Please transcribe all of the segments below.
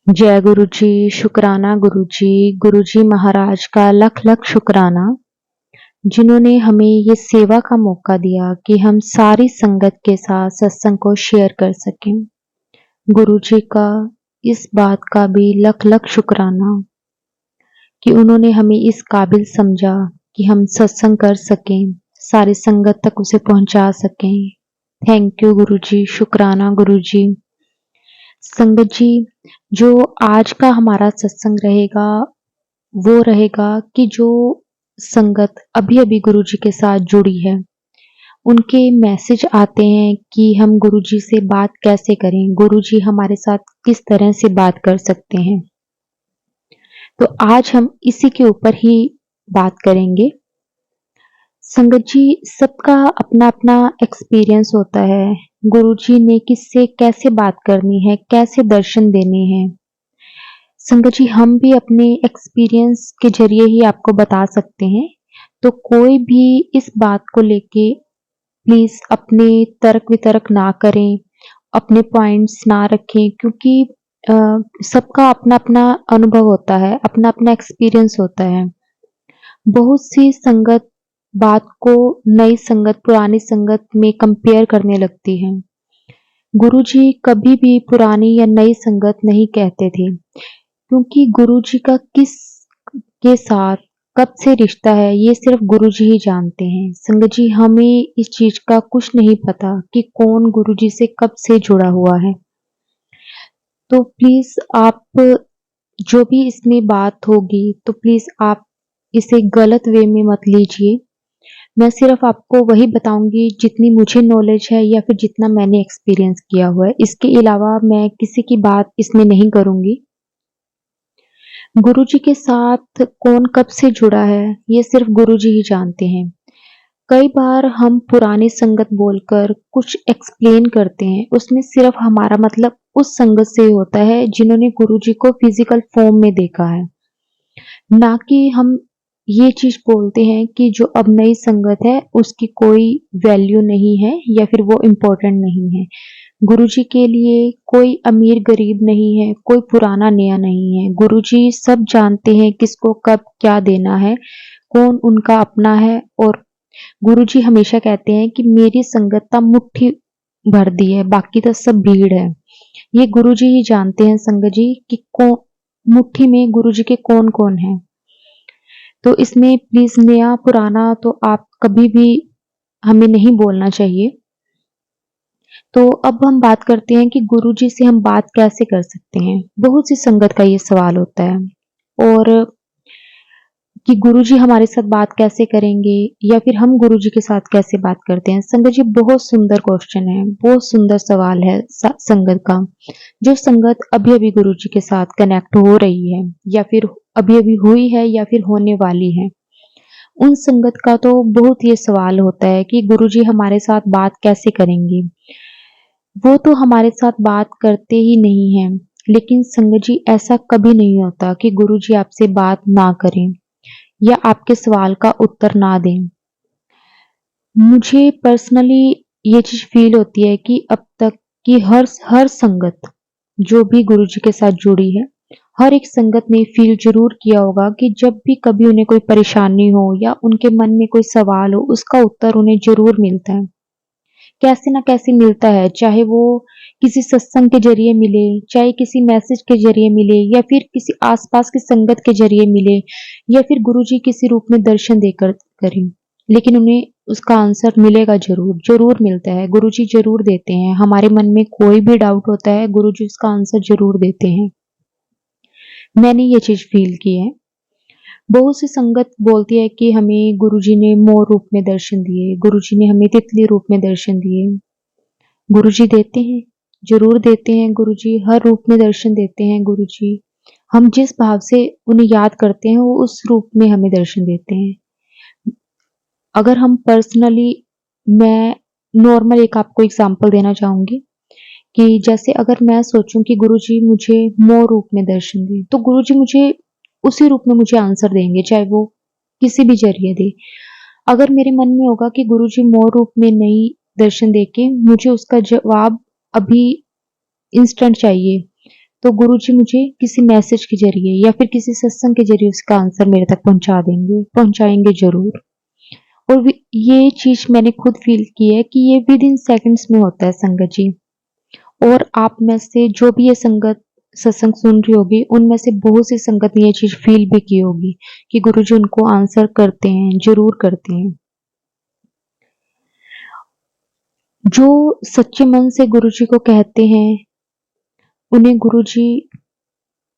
जय गुरु जी, शुक्राना गुरु जी महाराज का लख लख शुक्राना, जिन्होंने हमें ये सेवा का मौका दिया कि हम सारी संगत के साथ सत्संग को शेयर कर सकें। गुरु जी का इस बात का भी लख लख शुक्राना कि उन्होंने हमें इस काबिल समझा कि हम सत्संग कर सकें, सारी संगत तक उसे पहुंचा सकें। थैंक यू गुरु जी, शुक्राना गुरु जी। संगत जी, जो आज का हमारा सत्संग रहेगा वो रहेगा कि जो संगत अभी-अभी गुरुजी के साथ जुड़ी है, उनके मैसेज आते हैं कि हम गुरुजी से बात कैसे करें, गुरुजी हमारे साथ किस तरह से बात कर सकते हैं। तो आज हम इसी के ऊपर ही बात करेंगे। संगत जी, सबका अपना-अपना एक्सपीरियंस होता है। गुरुजी ने किससे कैसे बात करनी है, कैसे दर्शन देने हैं। संगत जी, हम भी अपने एक्सपीरियंस के ज़रिए ही आपको बता सकते हैं, तो कोई भी इस बात को लेके प्लीज़ अपने तर्क-वितर्क ना करें, अपने पॉइंट्स ना रखें क्योंकि अ, सबका अपना-अपना अनुभव होता है, अपना-अपना एक्सपीरियंस होता है। बहुत सी संगत बात को नई संगत, पुरानी संगत में कंपेयर करने लगती है। गुरुजी कभी भी पुरानी या नई संगत नहीं कहते थे। क्योंकि गुरुजी का किस के साथ कब से रिश्ता है ये सिर्फ गुरुजी ही जानते हैं। संगत जी, हमें इस चीज का कुछ नहीं पता कि कौन गुरुजी से कब से जुड़ा हुआ है। तो प्लीज आप जो भी इसमें बात होगी तो प्लीज आप इसे गलत वे में मत लीजिए। मैं सिर्फ आपको वही बताऊंगी जितनी मुझे नॉलेज है या फिर जितना मैंने एक्सपीरियंस किया हुआ है। इसके अलावा मैं किसी की बात इसमें नहीं करूंगी। गुरुजी के साथ कौन कब से जुड़ा है, ये सिर्फ गुरुजी ही जानते हैं। कई बार हम पुरानी संगत बोलकर कुछ एक्सप्लेन करते हैं, उसमें सिर्फ हमारा मतलब उस संगत से होता है जिन्होंने गुरुजी को फिजिकल फॉर्म में देखा है। ना कि हम ये चीज़ बोलते हैं कि जो अब नई संगत है उसकी कोई वैल्यू नहीं है या फिर वो इम्पोर्टेंट नहीं है। गुरुजी के लिए कोई अमीर-गरीब नहीं है, कोई पुराना-नया नहीं है। गुरुजी सब जानते हैं किसको कब क्या देना है, कौन उनका अपना है और गुरुजी हमेशा कहते हैं कि मेरी संगत ता मुट्ठी भर दी है, बाकी तो सब भीड़ है। ये गुरुजी ही जानते हैं संगत जी कि कौन मुट्ठी में गुरुजी के कौन-कौन है। तो इसमें प्लीज़ नया पुराना तो आप कभी भी हमें नहीं बोलना चाहिए। तो अब हम बात करते हैं कि गुरुजी से हम बात कैसे कर सकते हैं। बहुत सी संगत का ये सवाल होता है और कि गुरुजी हमारे साथ बात कैसे करेंगे या फिर हम गुरुजी के साथ कैसे बात करते हैं। संगत जी, बहुत सुंदर क्वेश्चन है, बहुत सुंदर सवाल है संगत का। जो संगत अभी-अभी गुरुजी के साथ कनेक्ट हो रही है या फिर अभी-अभी हुई है या फिर होने वाली है, उन संगत का तो बहुत ये सवाल होता है कि गुरुजी हमारे साथ बात कैसे करेंगे। वो तो हमारे साथ बात करते ही नहीं हैं, लेकिन संगत जी ऐसा कभी नहीं होता कि गुरुजी आपसे बात ना करें या आपके सवाल का उत्तर ना दें। मुझे पर्सनली ये चीज़ फ़ील होती है कि अब तक की हर संगत जो भी गुरुजी के साथ जुड़ी है, हर एक संगत ने फ़ील ज़रूर किया होगा कि जब भी कभी उन्हें कोई परेशानी हो या उनके मन में कोई सवाल हो, उसका उत्तर उन्हें ज़रूर मिलता है। कैसे न कैसे मिलता है, चाहे वो किसी सत्संग के ज़रिए मिले, चाहे किसी मैसेज के ज़रिए मिले या फिर किसी आस-पास की संगत के ज़रिए मिले या फिर गुरुजी किसी रूप में दर्शन देकर करें। लेकिन उन्हें उसका आंसर मिलेगा ज़रूर, ज़रूर मिलता है, गुरुजी ज़रूर देते हैं। हमारे मन में कोई भी डाउट होता है, गुरुजी उसका आंसर ज़रूर देते हैं। मैंने ये चीज़ फ़ील की है। बहुत सी संगत बोलती है कि हमें गुरुजी ने मोर रूप में दर्शन दिए, गुरुजी ने हमें तितली रूप में दर्शन दिए। गुरुजी देते हैं, ज़रूर देते हैं गुरुजी, हर रूप में दर्शन देते हैं गुरुजी। हम जिस भाव से उन्हें याद करते हैं, वो उस रूप में हमें दर्शन देते हैं। अगर हम पर्सनली मैं नॉर्मल एक आपको एग्ज़ाम्पल देना चाहूँगी कि जैसे अगर मैं सोचूँ कि गुरुजी मुझे मोर रूप में दर्शन दें, तो गुरुजी मुझे उसी रूप में मुझे आंसर देंगे, चाहे वो किसी भी ज़रिए दें। अगर मेरे मन में होगा कि गुरुजी मोर रूप में नहीं दर्शन देके मुझे उसका जवाब अभी इंस्टेंट चाहिए, तो गुरुजी मुझे किसी मैसेज के ज़रिए या फिर किसी सत्संग के ज़रिए उसका आंसर मेरे तक पहुँचाएँगे ज़रूर। और ये चीज़ मैंने खुद फ़ील की है कि ये विदिन सेकंड्स में होता है संगत जी। और आप में से जो भी ये सत्संग सुन रही होगी, उनमें से बहुत सी संगत ने ये चीज़ फ़ील भी की होगी कि गुरुजी उनको आंसर करते हैं, ज़रूर करते हैं। जो सच्चे मन से गुरुजी को कहते हैं, उन्हें गुरुजी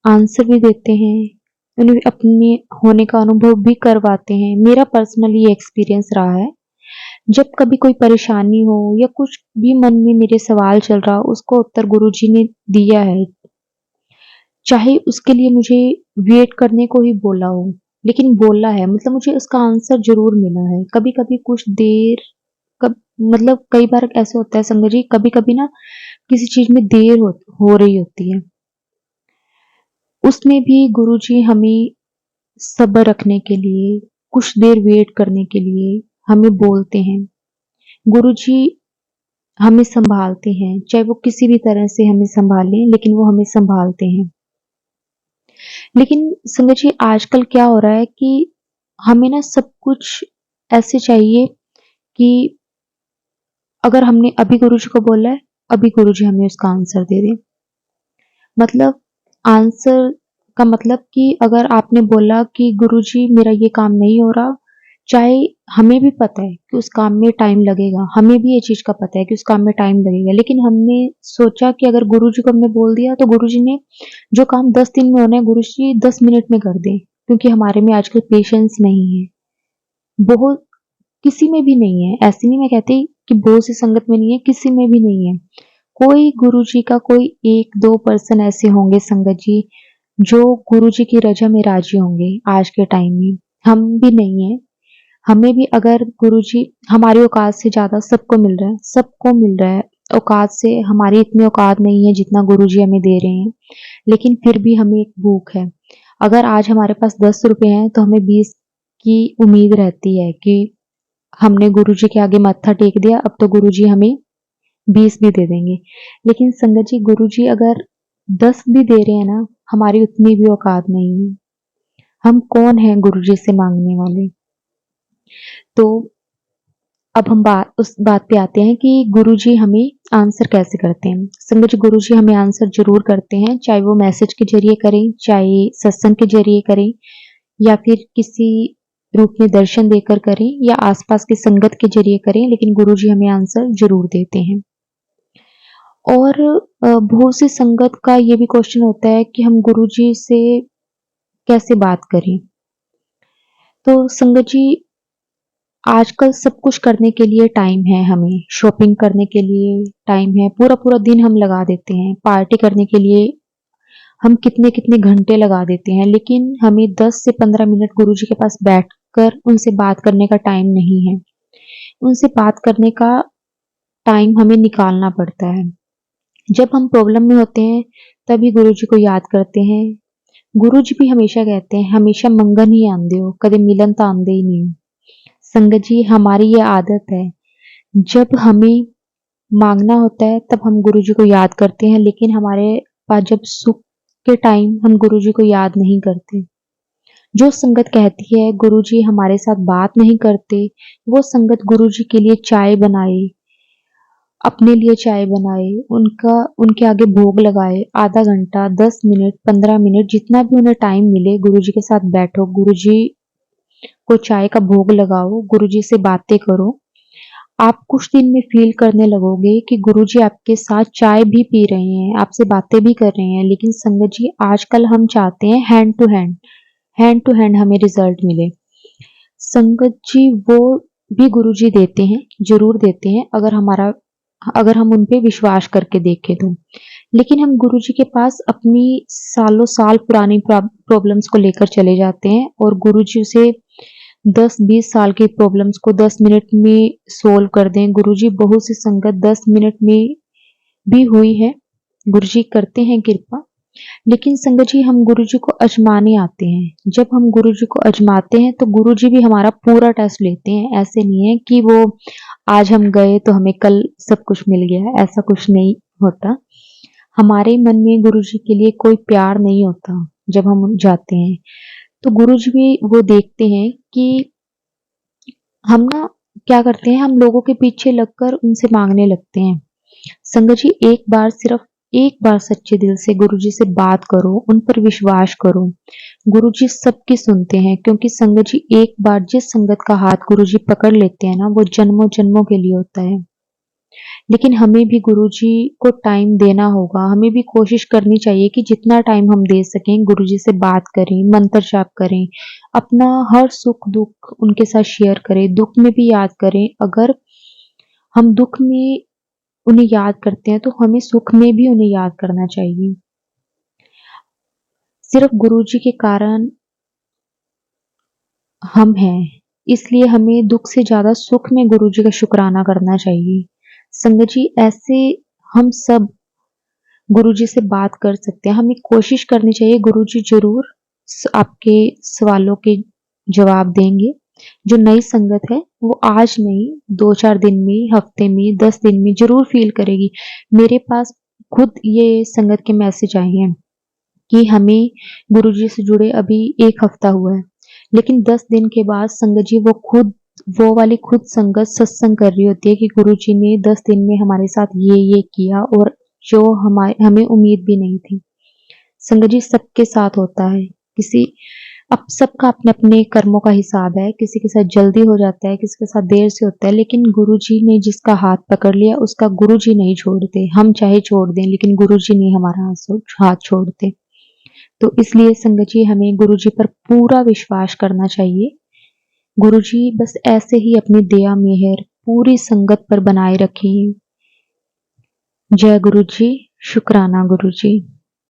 आंसर भी देते हैं, उन्हें अपने होने का अनुभव भी करवाते हैं। मेरा पर्सनली ये एक्सपीरियंस रहा है। जब कभी कोई परेशानी हो या कुछ भी मन में मेरे सवाल चल रहा हो, उसका उत्तर गुरुजी ने दिया है। चाहे उसके लिए मुझे वेट करने को ही बोला हो, लेकिन बोला है, मतलब मुझे उसका आंसर ज़रूर मिला है। कभी-कभी कुछ देर कब मतलब कई बार ऐसा होता है संगत जी, कभी-कभी ना किसी चीज़ में देर हो रही होती है। उसमें भी गुरुजी हमें सब्र रखने के लिए, कुछ देर वेट करने के लिए हमें बोलते हैं। गुरुजी हमें सँभालते हैं, चाहे वो किसी भी तरह से हमें सँभालें, लेकिन वो हमें सँभालते हैं। लेकिन संगत जी आजकल क्या हो रहा है कि हमें ना सब कुछ ऐसे चाहिए कि अगर हमने अभी गुरुजी को बोला है, अभी गुरुजी हमें उसका आंसर दे दें। मतलब आंसर का मतलब कि अगर आपने बोला कि गुरुजी मेरा ये काम नहीं हो रहा, चाहे हमें भी पता है कि उस काम में टाइम लगेगा, हमें भी ये चीज़ का पता है कि उस काम में टाइम लगेगा, लेकिन हमने सोचा कि अगर गुरुजी को हमने बोल दिया तो गुरुजी ने जो काम 10 दिन में होना है गुरुजी 10 मिनट में कर दें, क्योंकि हमारे में आजकल पेशेंस नहीं है। बहुत किसी में भी नहीं है, ऐसे नहीं मैं कहती कि बहुत सी संगत में नहीं है, किसी में भी नहीं है। कोई गुरुजी का कोई 1-2 पर्सन ऐसे होंगे संगत जी, जो गुरुजी की रज़ा में राज़ी होंगे आज के टाइम में। हम भी नहीं हैं। हमें भी अगर गुरुजी हमारी औकात से ज़्यादा सबको मिल रहा है, सबको मिल रहा है। औकात से हमारी इतनी औकात नहीं है जितना गुरुजी हमें दे रहे हैं, लेकिन फिर भी हमें एक भूख है। अगर आज हमारे पास 10 रुपए हैं तो हमें 20 की उम्मीद रहती है कि हमने गुरुजी के आगे मत्था टेक दिया, अब तो गुरुजी हमें 20 भी दे देंगे। लेकिन संगत जी गुरुजी अगर 10 भी दे रहे हैं ना, हमारी उतनी भी औकात नहीं है। हम कौन हैं गुरुजी से माँगने वाले? तो अब हम उस बात पे आते हैं कि गुरुजी हमें आंसर कैसे करते हैं। संगत जी गुरुजी हमें आंसर ज़रूर करते हैं, चाहे वो मैसेज के ज़रिए करें, चाहे सत्संग के ज़रिए करें या फिर किसी रूप में दर्शन देकर करें या आस-पास की संगत के ज़रिए करें, लेकिन गुरुजी हमें आंसर ज़रूर देते हैं। और बहुत सी संगत का ये भी क्वेश्चन होता है कि हम गुरुजी से कैसे बात करें? तो संगत जी आजकल सब कुछ करने के लिए टाइम है हमें, शॉपिंग करने के लिए टाइम है, पूरा-पूरा दिन हम लगा देते हैं, पार्टी करने के लिए हम कितने-कितने घंटे लगा देते हैं, लेकिन हमें 10 से 15 मिनट गुरुजी के पास बैठकर उनसे बात करने का टाइम नहीं है। उनसे बात करने का टाइम हमें निकालना पड़ता है। जब हम प्रॉब्लम में होते हैं, तभी गुरुजी को याद करते हैं। गुरुजी भी हमेशा कहते हैं, हमेशा मंगन ही आंदे हो, कदे मिलन तो आंदे ही नहीं हो। संगत जी हमारी ये आदत है, जब हमें माँगना होता है तब हम गुरुजी को याद करते हैं, लेकिन हमारे पास जब सुख के टाइम हम गुरुजी को याद नहीं करते। जो संगत कहती है गुरुजी हमारे साथ बात नहीं करते, वो संगत गुरुजी के लिए चाय बनाए, अपने लिए चाय बनाए, उनके आगे भोग लगाए, आधा घंटा, 10 मिनट, 15 मिनट जितना भी उन्हें टाइम मिले गुरुजी के साथ बैठो, गुरुजी को चाय का भोग लगाओ, गुरुजी से बातें करो। आप कुछ दिन में फ़ील करने लगोगे कि गुरुजी आपके साथ चाय भी पी रहे हैं, आपसे बातें भी कर रहे हैं, लेकिन संगत जी आजकल हम चाहते हैं हैंड टू हैंड हमें रिज़ल्ट मिले। संगत जी वो भी गुरुजी देते हैं, ज़रूर देते हैं अगर हम उन पे विश्वास करके देखें तो। लेकिन हम गुरुजी के पास अपनी सालों-साल पुरानी प्रॉब्लम्स को लेकर चले जाते हैं और गुरुजी उसे 10-20 साल की प्रॉब्लम्स को 10 मिनट में सॉल्व कर दें। गुरुजी बहुत सी संगत 10 मिनट में भी हुई है। गुरुजी करते हैं कृपा। लेकिन संगत जी हम गुरुजी को आज़माने आते हैं। जब हम गुरुजी को आज़माते हैं तो गुरुजी भी हमारा पूरा टेस्ट लेते हैं। ऐसे नहीं है कि वो आज हम गए तो हमें कल सब कुछ मिल गया, ऐसा कुछ नहीं होता। हमारे मन में गुरुजी के लिए कोई प्यार नहीं होता जब हम जाते हैं, तो गुरुजी भी वो देखते हैं कि हम ना क्या करते हैं, हम लोगों के पीछे लगकर उनसे माँगने लगते हैं। संगत जी, एक बार सिर्फ एक बार सच्चे दिल से गुरुजी से बात करो, उन पर विश्वास करो। गुरुजी सबकी सुनते हैं, क्योंकि संगत जी एक बार जिस संगत का हाथ गुरुजी पकड़ लेते हैं ना, वो जन्मों-जन्मों के लिए होता है। लेकिन हमें भी गुरुजी को टाइम देना होगा, हमें भी कोशिश करनी चाहिए कि जितना टाइम हम दे सकें गुरुजी से बात करें, मंत्र जाप करें, अपना हर सुख-दुःख उनके साथ शेयर करें, दुःख में भी याद करें। अगर हम दुःख में उन्हें याद करते हैं, तो हमें सुख में भी उन्हें याद करना चाहिए। सिर्फ गुरुजी के कारण हम हैं, इसलिए हमें दुःख से ज़्यादा सुख में गुरुजी का शुकराना करना चाहिए। संगत जी, ऐसे हम सब गुरुजी से बात कर सकते हैं। हमें कोशिश करनी चाहिए, गुरुजी ज़रूर आपके सवालों के जवाब देंगे। जो नई संगत है, वो आज नहीं 2-4 दिन में, हफ्ते में, 10 दिन में ज़रूर फ़ील करेगी। मेरे पास खुद ये संगत के मैसेज आए हैं कि हमें गुरुजी से जुड़े अभी 1 हफ्ता हुआ है। लेकिन 10 दिन के बाद संगत जी वो वाली खुद संगत सत्संग कर रही होती है कि गुरुजी ने 10 दिन में हमारे साथ ये किया, और जो हमें उम्मीद भी नहीं थी। संगत जी, सबके साथ होता है। किसी अब सबका अपने-अपने कर्मों का हिसाब है, किसी के साथ जल्दी हो जाता है, किसी के साथ देर से होता है, लेकिन गुरुजी ने जिसका हाथ पकड़ लिया उसका गुरुजी नहीं छोड़ते। हम चाहे छोड़ दें, लेकिन गुरुजी नहीं हमारा हाथ छोड़ते। तो इसलिए संगत जी, हमें गुरुजी पर पूरा विश्वास करना चाहिए। गुरुजी बस ऐसे ही अपनी दया मेहर पूरी संगत पर बनाए रखें। जय गुरुजी, शुक्राना गुरुजी।